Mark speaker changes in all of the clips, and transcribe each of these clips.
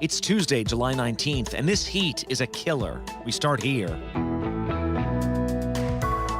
Speaker 1: It's Tuesday, July 19th, and this heat is a killer. We start here.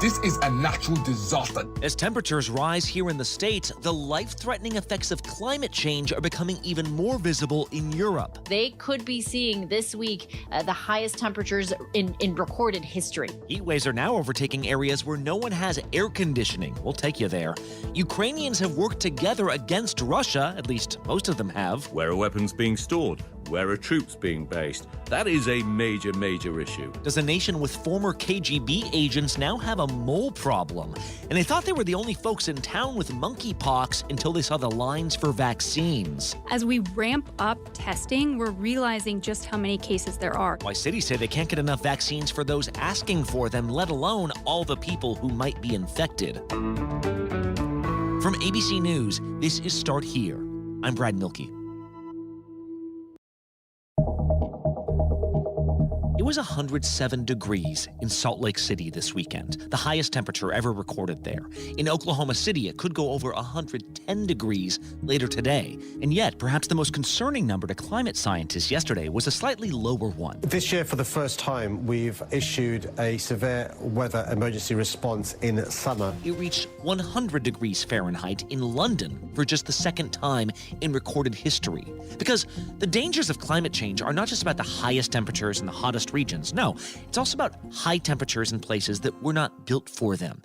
Speaker 2: This is a natural disaster.
Speaker 1: As temperatures rise here in the States, the life-threatening effects of climate change are becoming even more visible in Europe.
Speaker 3: They could be seeing this week the highest temperatures in recorded history.
Speaker 1: Heat waves are now overtaking areas where no one has air conditioning. We'll take you there. Ukrainians have worked together against Russia, at least most of them have.
Speaker 4: Where are weapons being stored? Where are troops being based? That is a major, major issue.
Speaker 1: Does a nation with former KGB agents now have a mole problem? And they thought they were the only folks in town with monkeypox until they saw the lines for vaccines.
Speaker 5: As we ramp up testing, we're realizing just how many cases there are.
Speaker 1: Why cities say they can't get enough vaccines for those asking for them, let alone all the people who might be infected. From ABC News, this is Start Here. I'm Brad Milkey. It was 107 degrees in Salt Lake City this weekend, the highest temperature ever recorded there. In Oklahoma City, it could go over 110 degrees later today. And yet, perhaps the most concerning number to climate scientists yesterday was a slightly lower one.
Speaker 6: This year, for the first time, we've issued a severe weather emergency response in summer.
Speaker 1: It reached 100 degrees Fahrenheit in London for just the second time in recorded history. Because the dangers of climate change are not just about the highest temperatures and the hottest regions. No, it's also about high temperatures in places that were not built for them.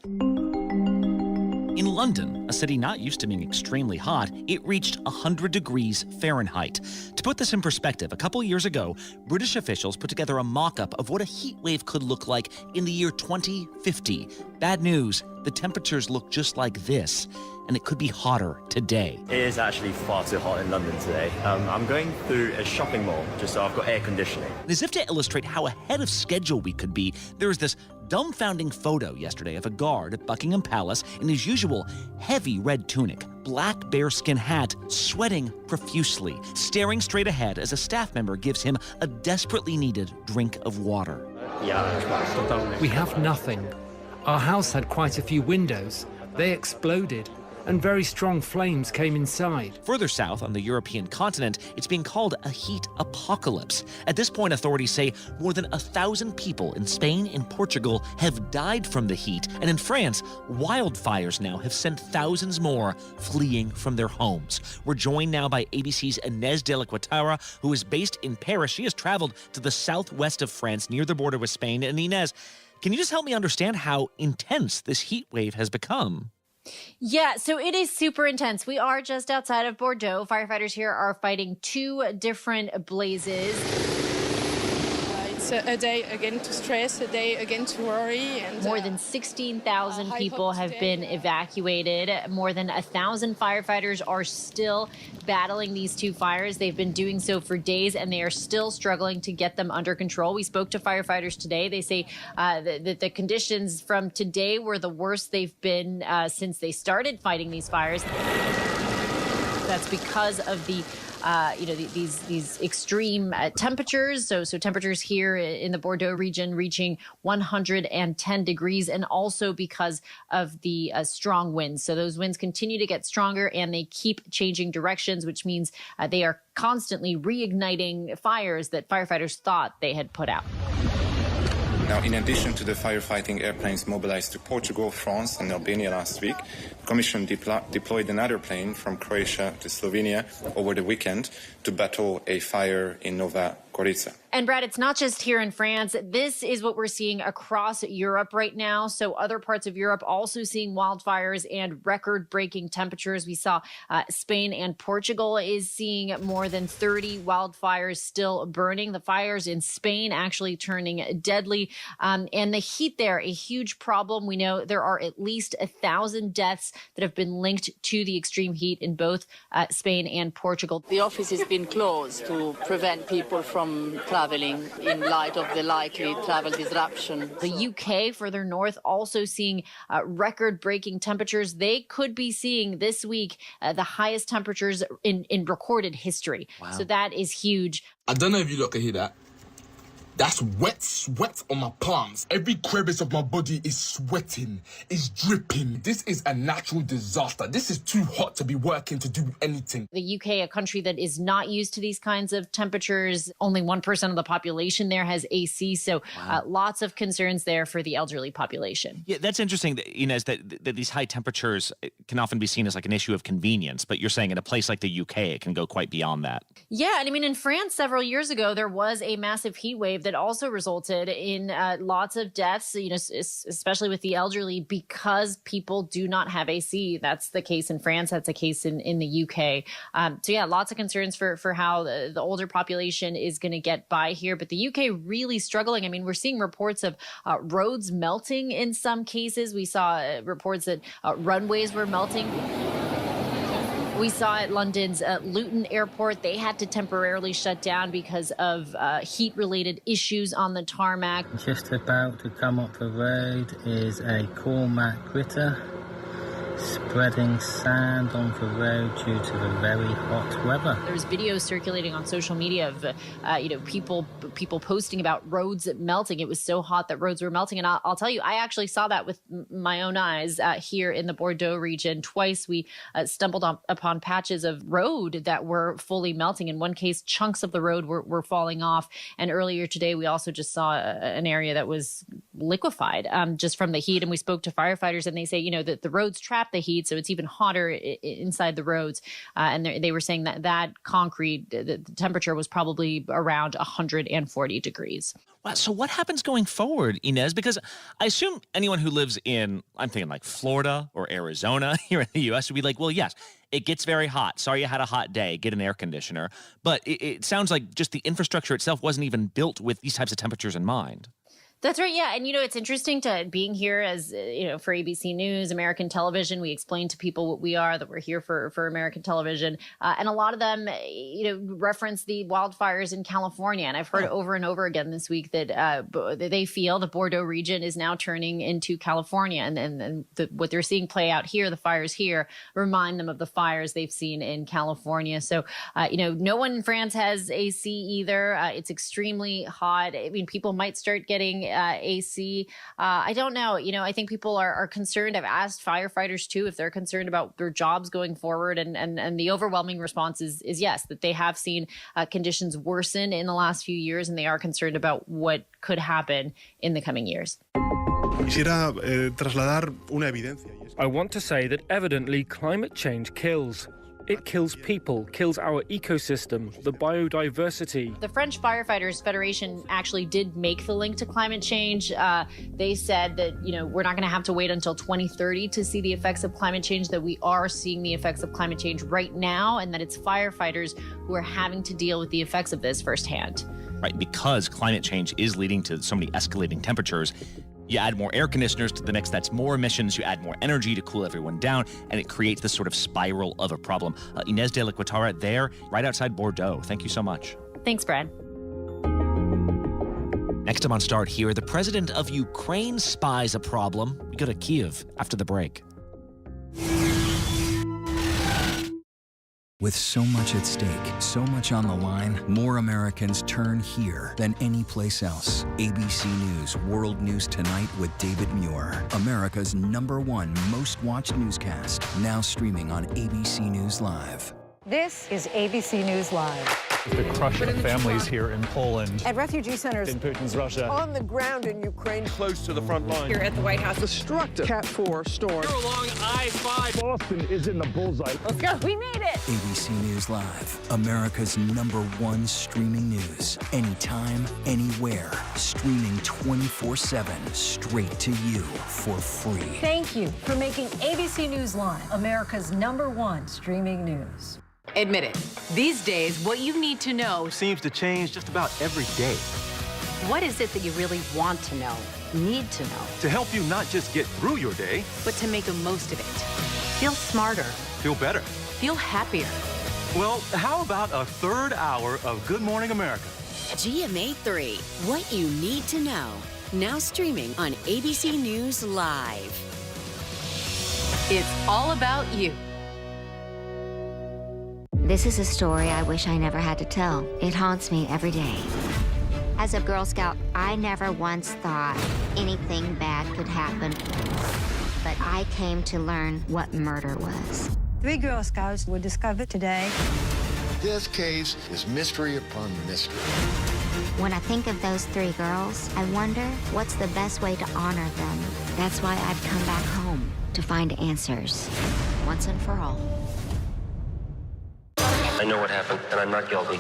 Speaker 1: In London, a city not used to being extremely hot, it reached 100 degrees Fahrenheit. To put this in perspective, a couple years ago, British officials put together a mock-up of what a heat wave could look like in the year 2050. Bad news, the temperatures look just like this, and it could be hotter today.
Speaker 7: It is actually far too hot in London today. I'm going through a shopping mall just so I've got air conditioning.
Speaker 1: And as if to illustrate how ahead of schedule we could be, there was this dumbfounding photo yesterday of a guard at Buckingham Palace in his usual heavy red tunic, black bearskin hat, sweating profusely, staring straight ahead as a staff member gives him a desperately needed drink of water.
Speaker 8: We have nothing. Our house had quite a few windows. They exploded, and very strong flames came inside.
Speaker 1: Further south on the European continent, it's being called a heat apocalypse. At this point, authorities say more than 1,000 people in Spain and Portugal have died from the heat. And in France, wildfires now have sent thousands more fleeing from their homes. We're joined now by ABC's Inez de la Quatara, who is based in Paris. She has traveled to the southwest of France near the border with Spain. And Inez, can you just help me understand how intense this heat wave has become?
Speaker 3: Yeah, so it is super intense. We are just outside of Bordeaux. Firefighters here are fighting two different blazes.
Speaker 9: It's a day again to stress, a day again to worry. And
Speaker 3: more than 16,000 people have been evacuated. More than 1,000 firefighters are still battling these two fires. They've been doing so for days, and they are still struggling to get them under control. We spoke to firefighters today. They say that the conditions from today were the worst they've been since they started fighting these fires. That's because of the these extreme temperatures. So temperatures here in the Bordeaux region reaching 110 degrees, and also because of the strong winds. So those winds continue to get stronger, and they keep changing directions, which means they are constantly reigniting fires that firefighters thought they had put out.
Speaker 10: Now, in addition to the firefighting airplanes mobilized to Portugal, France, and Albania last week, the Commission deployed another plane from Croatia to Slovenia over the weekend to battle a fire in Nova Gorica.
Speaker 3: And Brad, it's not just here in France. This is what we're seeing across Europe right now. So other parts of Europe also seeing wildfires and record-breaking temperatures. We saw Spain and Portugal is seeing more than 30 wildfires still burning. The fires in Spain actually turning deadly. And the heat there, a huge problem. We know there are at least 1,000 deaths that have been linked to the extreme heat in both Spain and Portugal.
Speaker 11: The office has been closed to prevent people from traveling in light of the likely travel disruption.
Speaker 3: The UK, further north, also seeing record-breaking temperatures. They could be seeing this week the highest temperatures in recorded history.
Speaker 1: Wow.
Speaker 3: So that is huge.
Speaker 2: I don't know if you lot can hear that. That's wet sweat on my palms. Every crevice of my body is sweating, is dripping. This is a natural disaster. This is too hot to be working to do anything.
Speaker 3: The UK, a country that is not used to these kinds of temperatures, only 1% of the population there has AC. So lots of concerns there for the elderly population.
Speaker 1: Yeah, that's interesting, Inez, that these high temperatures can often be seen as like an issue of convenience. But you're saying in a place like the UK, it can go quite beyond that.
Speaker 3: Yeah, and I mean, in France several years ago, there was a massive heat wave that also resulted in lots of deaths, especially with the elderly, because people do not have AC. That's the case in France. That's a case in the UK. So yeah, lots of concerns for how the older population is going to get by here. But the UK really struggling. I mean, we're seeing reports of roads melting in some cases. We saw reports that runways were melting. We saw at London's Luton Airport, they had to temporarily shut down because of heat-related issues on the tarmac.
Speaker 12: Just about to come up the road is a Cormac gritter spreading sand onto the road due to the very hot weather.
Speaker 3: There's videos circulating on social media of people posting about roads melting. It was so hot that roads were melting, and I'll tell you, I actually saw that with my own eyes here in the Bordeaux region. Twice we stumbled upon patches of road that were fully melting. In one case, chunks of the road were falling off, and earlier today we also just saw an area that was liquefied just from the heat. And we spoke to firefighters, and they say that the roads trap the heat, so it's even hotter inside the roads. And they were saying that concrete, the temperature was probably around 140 degrees.
Speaker 1: Wow. So what happens going forward, Inez? Because I assume anyone who lives in, I'm thinking like Florida or Arizona here in the U.S. would be like, well, yes, it gets very hot. Sorry you had a hot day. Get an air conditioner. But it sounds like just the infrastructure itself wasn't even built with these types of temperatures in mind.
Speaker 3: That's right. Yeah. And, it's interesting to being here as, for ABC News, American television. We explain to people what we are, that we're here for American television. And a lot of them, reference the wildfires in California. And I've heard over and over again this week that they feel the Bordeaux region is now turning into California. And what they're seeing play out here, the fires here, remind them of the fires they've seen in California. So, no one in France has AC either. It's extremely hot. I mean, people might start getting AC. I don't know. I think people are concerned. I've asked firefighters too if they're concerned about their jobs going forward, and the overwhelming response is yes, that they have seen conditions worsen in the last few years, and they are concerned about what could happen in the coming years.
Speaker 13: I want to say that evidently climate change kills. It kills people, kills our ecosystem, the biodiversity.
Speaker 3: The French Firefighters Federation actually did make the link to climate change. They said that, we're not going to have to wait until 2030 to see the effects of climate change, that we are seeing the effects of climate change right now, and that it's firefighters who are having to deal with the effects of this firsthand.
Speaker 1: Right, because climate change is leading to so many escalating temperatures. You add more air conditioners to the mix, that's more emissions. You add more energy to cool everyone down, and it creates this sort of spiral of a problem. Inez de la Guitarra there, right outside Bordeaux. Thank you so much.
Speaker 3: Thanks, Brad.
Speaker 1: Next up on Start Here, the president of Ukraine spies a problem. We go to Kyiv after the break.
Speaker 14: With so much at stake, so much on the line, more Americans turn here than any place else. ABC News World News Tonight with David Muir, America's #1 most watched newscast, now streaming on ABC News Live.
Speaker 15: This is ABC News Live.
Speaker 16: The crush of families here in Poland.
Speaker 15: At refugee centers.
Speaker 16: In Putin's Russia.
Speaker 15: On the ground in Ukraine.
Speaker 16: Close to the front line.
Speaker 15: Here at the White House.
Speaker 16: Destructive Cat 4 storm.
Speaker 15: Here
Speaker 16: along I-5. Boston is in the bullseye.
Speaker 15: Let's go. We made it.
Speaker 14: ABC News Live, America's #1 streaming news. Anytime, anywhere. Streaming 24/7 straight to you for free.
Speaker 15: Thank you for making ABC News Live America's #1 streaming news.
Speaker 17: Admit it, these days, what you need to know
Speaker 18: seems to change just about every day.
Speaker 17: What is it that you really want to know, need to know?
Speaker 18: To help you not just get through your day,
Speaker 17: but to make the most of it. Feel smarter.
Speaker 18: Feel better.
Speaker 17: Feel happier.
Speaker 18: Well, how about a third hour of Good Morning America?
Speaker 19: GMA 3, what you need to know. Now streaming on ABC News Live.
Speaker 17: It's all about you.
Speaker 20: This is a story I wish I never had to tell. It haunts me every day. As a Girl Scout, I never once thought anything bad could happen. But I came to learn what murder was.
Speaker 15: 3 Girl Scouts were discovered today.
Speaker 21: This case is mystery upon mystery.
Speaker 20: When I think of those 3 girls, I wonder what's the best way to honor them. That's why I've come back home, to find answers, once and for all.
Speaker 22: I know what happened, and I'm not guilty.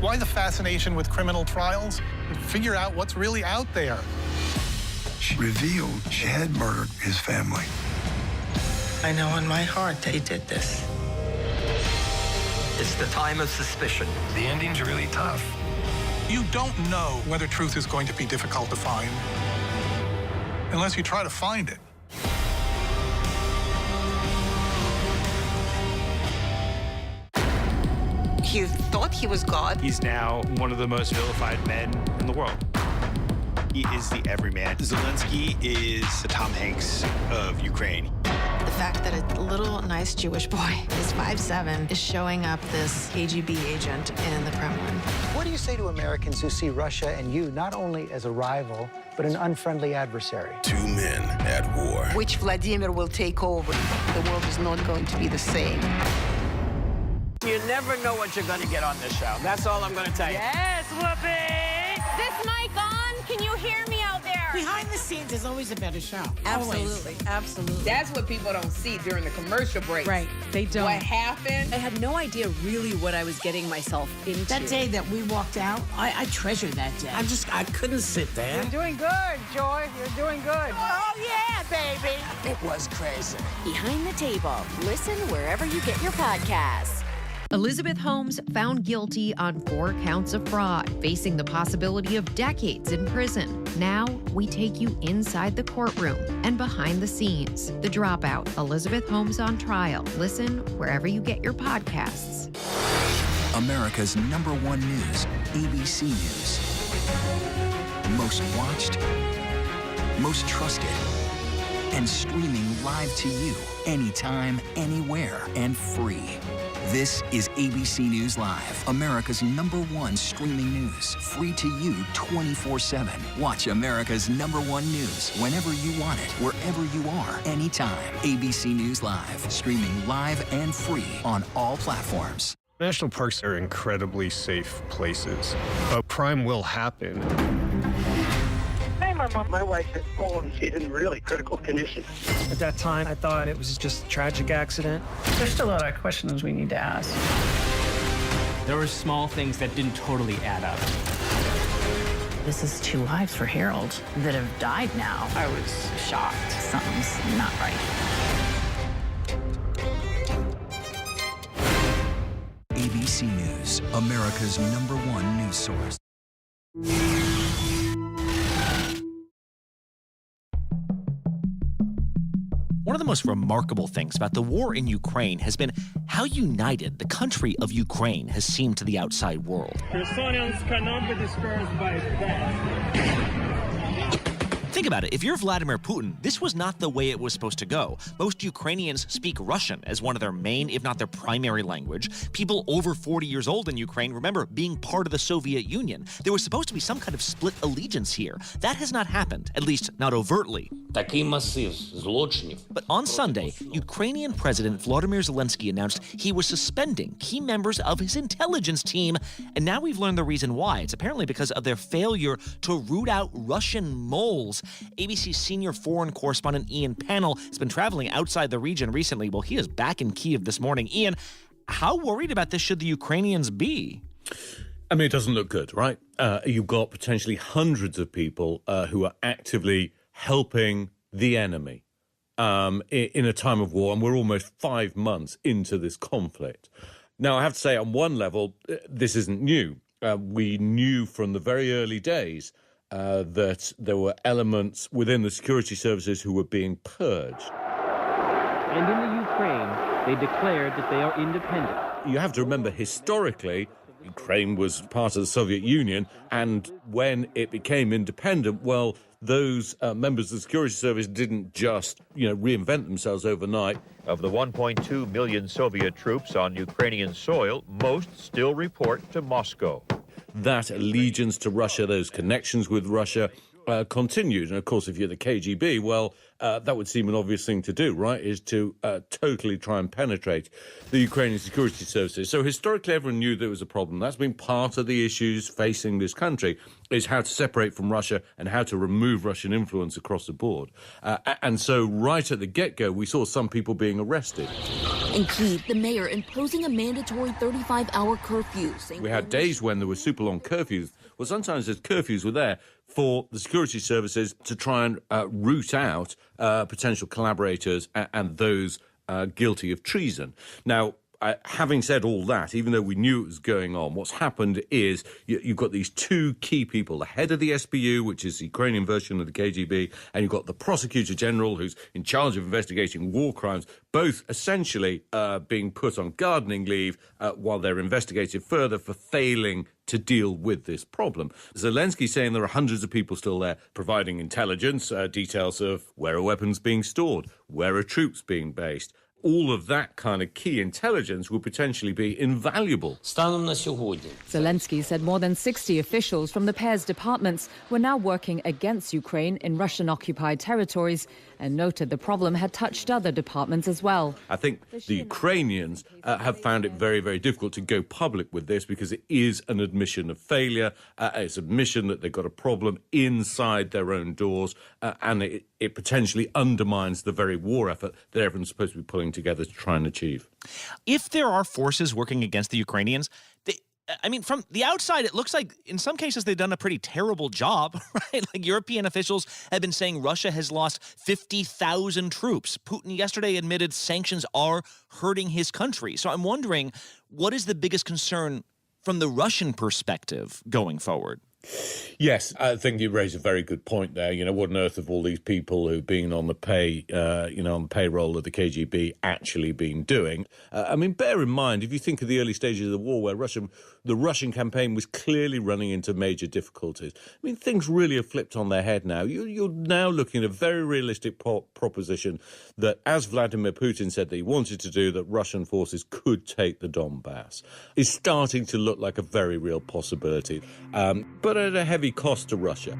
Speaker 23: Why the fascination with criminal trials? Figure out what's really out there.
Speaker 21: She revealed she had murdered his family.
Speaker 24: I know in my heart they did this.
Speaker 22: It's the time of suspicion.
Speaker 21: The ending's really tough.
Speaker 23: You don't know whether truth is going to be difficult to find unless you try to find it.
Speaker 24: He thought he was God.
Speaker 25: He's now one of the most vilified men in the world. He is the everyman. Zelenskyy is the Tom Hanks of Ukraine.
Speaker 26: The fact that a little nice Jewish boy is 5'7" is showing up this KGB agent in the Kremlin.
Speaker 27: What do you say to Americans who see Russia and you not only as a rival, but an unfriendly adversary?
Speaker 21: 2 men at war.
Speaker 24: Which Vladimir will take over. The world is not going to be the same.
Speaker 28: You never know what you're going to get on this show. That's all I'm going to tell you.
Speaker 29: Yes, Whoopi! This mic on? Can you hear me out there?
Speaker 30: Behind the scenes is always a better show.
Speaker 29: Absolutely, absolutely.
Speaker 31: That's what people don't see during the commercial break.
Speaker 29: Right, they don't.
Speaker 31: What happened?
Speaker 17: I had no idea really what I was getting myself into.
Speaker 30: That day that we walked out, I treasure that day. I couldn't sit there.
Speaker 29: You're doing good, Joy. You're doing good.
Speaker 30: Oh, yeah, baby. It was crazy.
Speaker 19: Behind the Table. Listen wherever you get your podcasts.
Speaker 32: Elizabeth Holmes found guilty on 4 counts of fraud, facing the possibility of decades in prison. Now, we take you inside the courtroom and behind the scenes. The Dropout, Elizabeth Holmes on Trial. Listen wherever you get your podcasts.
Speaker 14: America's #1 news, ABC News. Most watched, most trusted, and streaming live to you anytime, anywhere, and free. This is ABC News Live, America's #1 streaming news, free to you 24/7. Watch America's #1 news whenever you want it, wherever you are, anytime. ABC News Live, streaming live and free on all platforms.
Speaker 33: National parks are incredibly safe places, but crime will happen.
Speaker 22: My wife had fallen. She's in really critical condition.
Speaker 34: At that time, I thought it was just a tragic accident.
Speaker 35: There's still a lot of questions we need to ask.
Speaker 36: There were small things that didn't totally add up.
Speaker 35: This is 2 lives for Harold that have died now. I was shocked. Something's not right.
Speaker 14: ABC News, America's #1 news source.
Speaker 1: One of the most remarkable things about the war in Ukraine has been how united the country of Ukraine has seemed to the outside world.
Speaker 37: Khersonians cannot be dispersed by death.
Speaker 1: Think about it. If you're Vladimir Putin, this was not the way it was supposed to go. Most Ukrainians speak Russian as one of their main, if not their primary language. People over 40 years old in Ukraine remember being part of the Soviet Union. There was supposed to be some kind of split allegiance here. That has not happened, at least not overtly. But on Sunday, Ukrainian President Volodymyr Zelenskyy announced he was suspending key members of his intelligence team, and now we've learned the reason why. It's apparently because of their failure to root out Russian moles. ABC's senior foreign correspondent Ian Pannell has been traveling outside the region recently. Well, he is back in Kyiv this morning. Ian, how worried about this should the Ukrainians be?
Speaker 4: I mean, it doesn't look good, right? You've got potentially hundreds of people who are actively helping the enemy in a time of war, and we're almost 5 months into this conflict. Now, I have to say, on one level, this isn't new. We knew from the very early days that there were elements within the security services who were being purged.
Speaker 38: And in the Ukraine, they declared that they are independent.
Speaker 4: You have to remember, historically, Ukraine was part of the Soviet Union, and when it became independent, well, those members of the security service didn't just, reinvent themselves overnight.
Speaker 39: Of the 1.2 million Soviet troops on Ukrainian soil, most still report to Moscow.
Speaker 4: that allegiance to Russia, those connections with Russia, continued. And of course, if you're the KGB, well, that would seem an obvious thing to do, right, is to totally try and penetrate the Ukrainian security services. So historically, everyone knew there was a problem. That's been part of the issues facing this country, is how to separate from Russia and how to remove Russian influence across the board. And so right at the get-go, we saw some people being arrested.
Speaker 2: In Kyiv, the mayor imposing a mandatory 35-hour curfew.
Speaker 4: We had days when there were super long curfews. Well, sometimes those curfews were there for the security services to try and root out potential collaborators and those guilty of treason. Now, having said all that, even though we knew it was going on, what's happened is you've got these two key people, the head of the SBU, which is the Ukrainian version of the KGB, and you've got the prosecutor general who's in charge of investigating war crimes, both essentially being put on gardening leave while they're investigated further for failing to deal with this problem. Zelenskyy saying there are hundreds of people still there providing intelligence, details of where are weapons being stored, where are troops being based. All of that kind of key intelligence would potentially be invaluable.
Speaker 3: Zelenskyy said more than 60 officials from the pair's departments were now working against Ukraine in Russian-occupied territories and noted the problem had touched other departments as well.
Speaker 4: I think the Ukrainians have found it very, very difficult to go public with this because it is an admission of failure. It's admission that they've got a problem inside their own doors, and it potentially undermines the very war effort that everyone's supposed to be pulling together to try and achieve.
Speaker 1: If there are forces working against the Ukrainians, from the outside, it looks like in some cases they've done a pretty terrible job, right? Like European officials have been saying Russia has lost 50,000 troops. Putin yesterday admitted sanctions are hurting his country. So I'm wondering, what is the biggest concern from the Russian perspective going forward?
Speaker 4: Yes, I think you raise a very good point there. You know, what on earth have all these people who've been on the on the payroll of the KGB actually been doing? Bear in mind, if you think of the early stages of the war where the Russian campaign was clearly running into major difficulties. Things really have flipped on their head now. You're now looking at a very realistic proposition that, as Vladimir Putin said that he wanted to do, that Russian forces could take the Donbass. Is starting to look like a very real possibility. But at a heavy cost to Russia.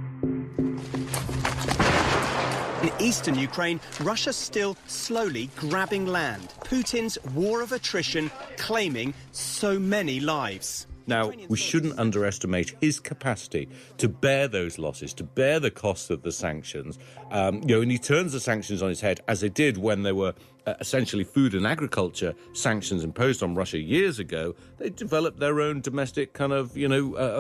Speaker 5: In eastern Ukraine, Russia's still slowly grabbing land. Putin's war of attrition claiming so many lives.
Speaker 4: Now, we shouldn't underestimate his capacity to bear those losses, to bear the cost of the sanctions. And he turns the sanctions on its head, as they did when they were essentially food and agriculture sanctions imposed on Russia years ago. They developed their own domestic kind of,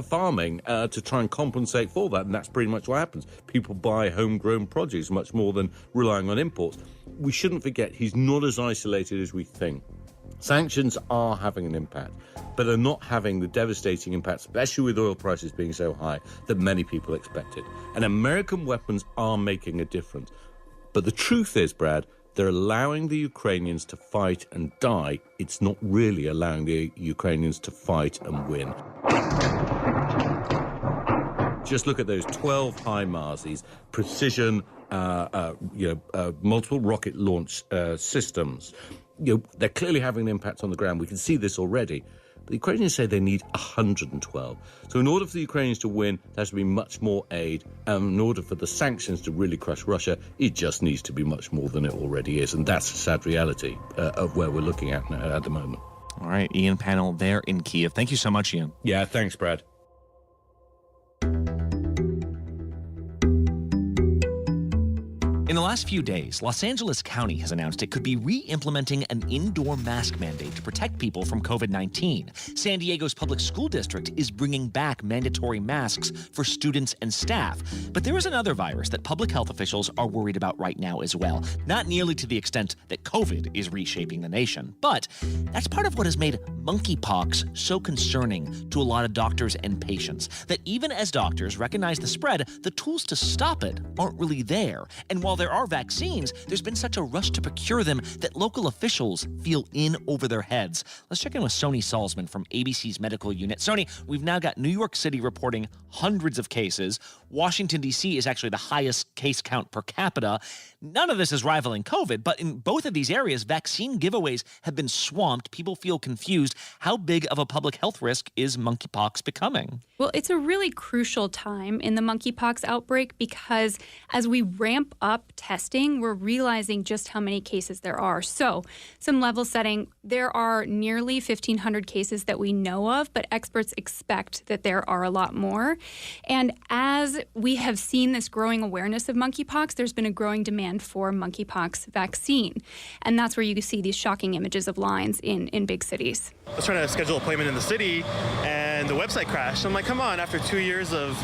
Speaker 4: farming to try and compensate for that. And that's pretty much what happens. People buy homegrown produce much more than relying on imports. We shouldn't forget he's not as isolated as we think. Sanctions are having an impact, but are not having the devastating impact, especially with oil prices being so high, that many people expected. And American weapons are making a difference. But the truth is, Brad, they're allowing the Ukrainians to fight and die. It's not really allowing the Ukrainians to fight and win. Just look at those 12 HIMARS, these precision, multiple rocket launch systems. They're clearly having an impact on the ground. We can see this already. The Ukrainians say they need 112. So in order for the Ukrainians to win, there has to be much more aid. In order for the sanctions to really crush Russia, it just needs to be much more than it already is. And that's the sad reality of where we're looking at now, at the moment.
Speaker 1: All right, Ian Pannell there in Kyiv. Thank you so much, Ian.
Speaker 4: Yeah, thanks, Brad.
Speaker 1: In the last few days, Los Angeles County has announced it could be re-implementing an indoor mask mandate to protect people from COVID-19. San Diego's public school district is bringing back mandatory masks for students and staff. But there is another virus that public health officials are worried about right now as well. Not nearly to the extent that COVID is reshaping the nation. But that's part of what has made monkeypox so concerning to a lot of doctors and patients. That even as doctors recognize the spread, the tools to stop it aren't really there. And while there are vaccines, there's been such a rush to procure them that local officials feel in over their heads. Let's check in with Sony Salzman from ABC's medical unit. Sony, we've now got New York City reporting hundreds of cases. Washington, D.C. is actually the highest case count per capita. None of this is rivaling COVID, but in both of these areas, vaccine giveaways have been swamped. People feel confused. How big of a public health risk is monkeypox becoming?
Speaker 6: Well, it's a really crucial time in the monkeypox outbreak because as we ramp up testing, we're realizing just how many cases there are. So, some level setting, there are nearly 1,500 cases that we know of, but experts expect that there are a lot more. And as we have seen this growing awareness of monkeypox, there's been a growing demand for monkeypox vaccine. And that's where you can see these shocking images of lines in big cities.
Speaker 7: I was trying to schedule an appointment in the city, and the website crashed. I'm like, come on, after 2 years of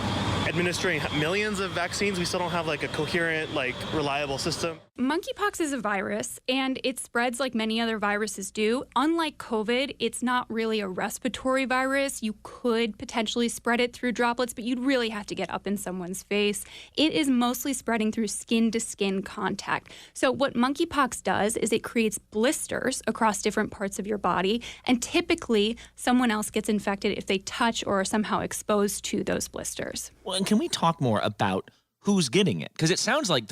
Speaker 7: administering millions of vaccines, we still don't have like a coherent, like reliable system.
Speaker 6: Monkeypox is a virus, and it spreads like many other viruses do. Unlike COVID, it's not really a respiratory virus. You could potentially spread it through droplets, but you'd really have to get up in someone's face. It is mostly spreading through skin-to-skin contact. So what monkeypox does is it creates blisters across different parts of your body, and typically someone else gets infected if they touch or are somehow exposed to those blisters.
Speaker 1: Well, and can we talk more about who's getting it? Because it sounds like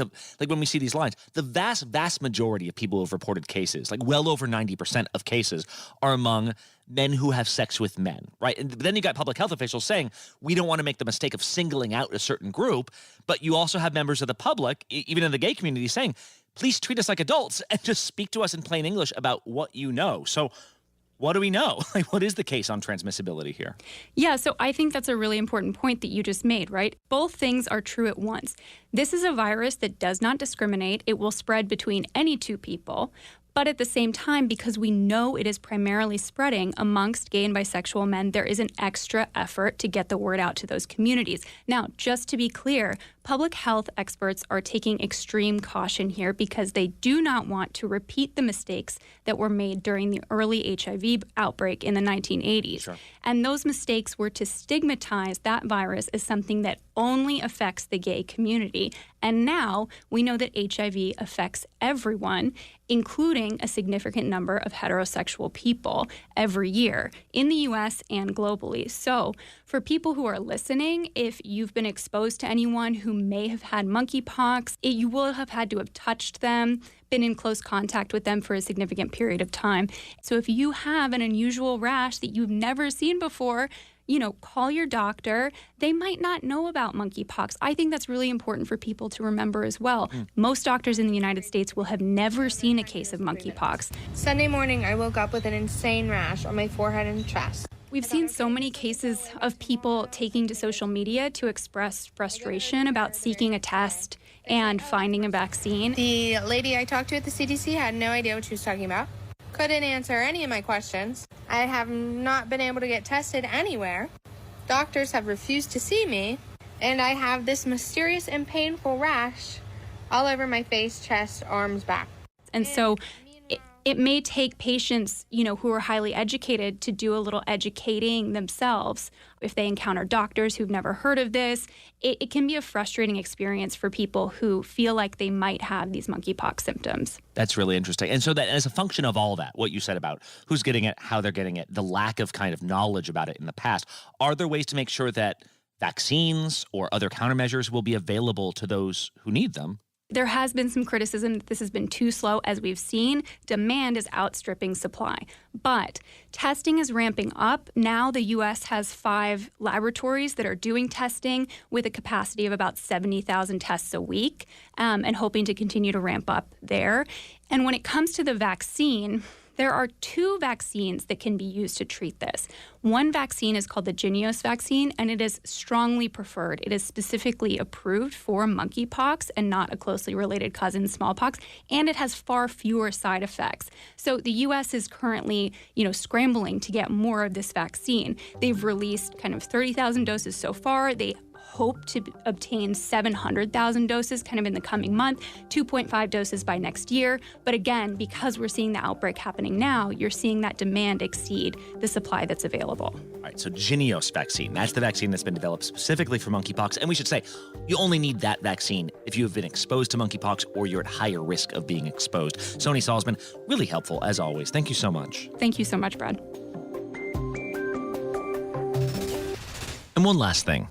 Speaker 1: when we see these lines, the vast majority of people who have reported cases, like well over 90% of cases, are among men who have sex with men, right? And then you got public health officials saying, we don't want to make the mistake of singling out a certain group, but you also have members of the public, even in the gay community, saying, please treat us like adults and just speak to us in plain English about what you know. So what do we know? Like, what is the case on transmissibility here?
Speaker 6: Yeah, so I think that's a really important point that you just made, right? Both things are true at once. This is a virus that does not discriminate. It will spread between any two people. But at the same time, because we know it is primarily spreading amongst gay and bisexual men, there is an extra effort to get the word out to those communities. Now, just to be clear, public health experts are taking extreme caution here because they do not want to repeat the mistakes that were made during the early HIV outbreak in the 1980s. Sure. And those mistakes were to stigmatize that virus as something that only affects the gay community. And now we know that HIV affects everyone, including a significant number of heterosexual people every year in the U.S. and globally. So for people who are listening, if you've been exposed to anyone who may have had monkeypox, you will have had to have touched them, been in close contact with them for a significant period of time. So if you have an unusual rash that you've never seen before, call your doctor. They might not know about monkeypox. I think that's really important for people to remember as well. Most doctors in the United States will have never seen a case of monkeypox.
Speaker 8: Sunday morning, I woke up with an insane rash on my forehead and chest.
Speaker 6: We've seen so many cases of people taking to social media to express frustration about seeking a test and finding a vaccine.
Speaker 8: The lady I talked to at the CDC had no idea what she was talking about. Couldn't answer any of my questions. I have not been able to get tested anywhere. Doctors have refused to see me, and I have this mysterious and painful rash all over my face, chest, arms, back.
Speaker 6: And so it may take patients, who are highly educated to do a little educating themselves. If they encounter doctors who've never heard of this, it can be a frustrating experience for people who feel like they might have these monkeypox symptoms.
Speaker 1: That's really interesting. And so that as a function of all that, what you said about who's getting it, how they're getting it, the lack of kind of knowledge about it in the past, are there ways to make sure that vaccines or other countermeasures will be available to those who need them?
Speaker 6: There has been some criticism that this has been too slow. As we've seen, demand is outstripping supply. But testing is ramping up. Now the U.S. has 5 laboratories that are doing testing with a capacity of about 70,000 tests a week, and hoping to continue to ramp up there. And when it comes to the vaccine, there are 2 vaccines that can be used to treat this. One vaccine is called the Jynneos vaccine, and it is strongly preferred. It is specifically approved for monkeypox and not a closely related cousin, smallpox, and it has far fewer side effects. So the U.S. is currently, scrambling to get more of this vaccine. They've released kind of 30,000 doses so far. They hope to obtain 700,000 doses kind of in the coming month, 2.5 doses by next year. But again, because we're seeing the outbreak happening now, you're seeing that demand exceed the supply that's available.
Speaker 1: All right, so Jynneos vaccine, that's the vaccine that's been developed specifically for monkeypox. And we should say, you only need that vaccine if you have been exposed to monkeypox or you're at higher risk of being exposed. Sony Salzman, really helpful as always. Thank you so much.
Speaker 6: Thank you so much, Brad.
Speaker 1: And one last thing.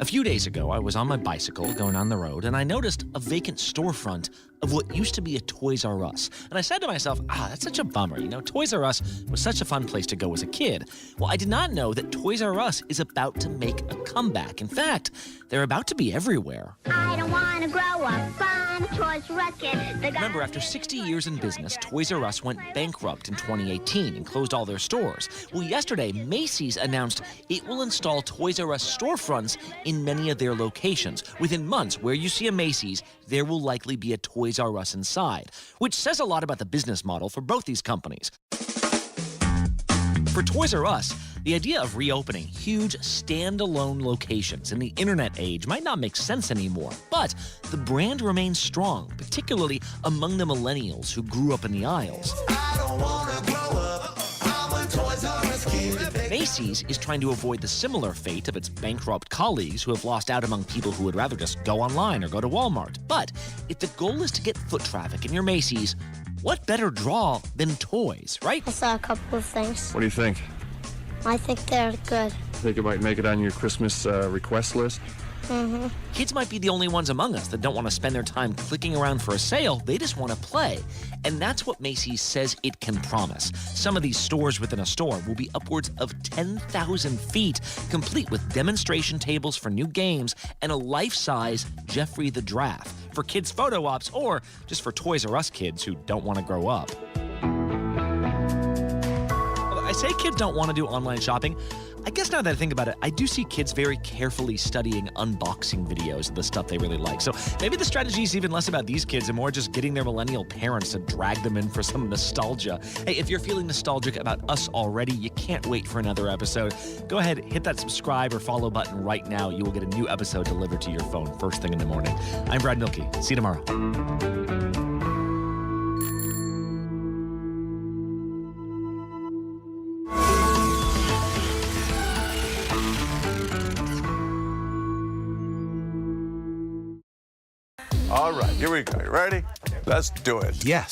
Speaker 1: A few days ago, I was on my bicycle going on the road, and I noticed a vacant storefront of what used to be a Toys R Us. And I said to myself, that's such a bummer. You know, Toys R Us was such a fun place to go as a kid. Well, I did not know that Toys R Us is about to make a comeback. In fact, they're about to be everywhere.
Speaker 9: I don't want to grow up. I'm a Toys R Us kid.
Speaker 1: Remember, after 60 years in business, Toys R Us went bankrupt in 2018 and closed all their stores. Well, yesterday, Macy's announced it will install Toys R Us storefronts in many of their locations. Within months, where you see a Macy's, there will likely be a Toys R Us inside, which says a lot about the business model for both these companies. For Toys R Us, the idea of reopening huge standalone locations in the internet age might not make sense anymore, but the brand remains strong, particularly among the millennials who grew up in the aisles.
Speaker 10: I don't wanna grow up. I'm a Toys R Us kid.
Speaker 1: Macy's is trying to avoid the similar fate of its bankrupt colleagues who have lost out among people who would rather just go online or go to Walmart. But if the goal is to get foot traffic in your Macy's, what better draw than toys, right?
Speaker 9: I saw a couple of things.
Speaker 11: What do you think?
Speaker 9: I think they're good.
Speaker 11: Think it might make it on your Christmas request list?
Speaker 9: Mm-hmm.
Speaker 1: Kids might be the only ones among us that don't want to spend their time clicking around for a sale. They just want to play. And that's what Macy's says it can promise. Some of these stores within a store will be upwards of 10,000 feet, complete with demonstration tables for new games and a life-size Jeffrey the Giraffe for kids' photo ops or just for Toys R Us kids who don't want to grow up. I say kids don't want to do online shopping. I guess now that I think about it, I do see kids very carefully studying unboxing videos of the stuff they really like. So maybe the strategy is even less about these kids and more just getting their millennial parents to drag them in for some nostalgia. Hey, if you're feeling nostalgic about us already, you can't wait for another episode. Go ahead, hit that subscribe or follow button right now. You will get a new episode delivered to your phone first thing in the morning. I'm Brad Milkey. See you tomorrow.
Speaker 12: All right, here we go. You ready? Let's do it.
Speaker 13: Yes.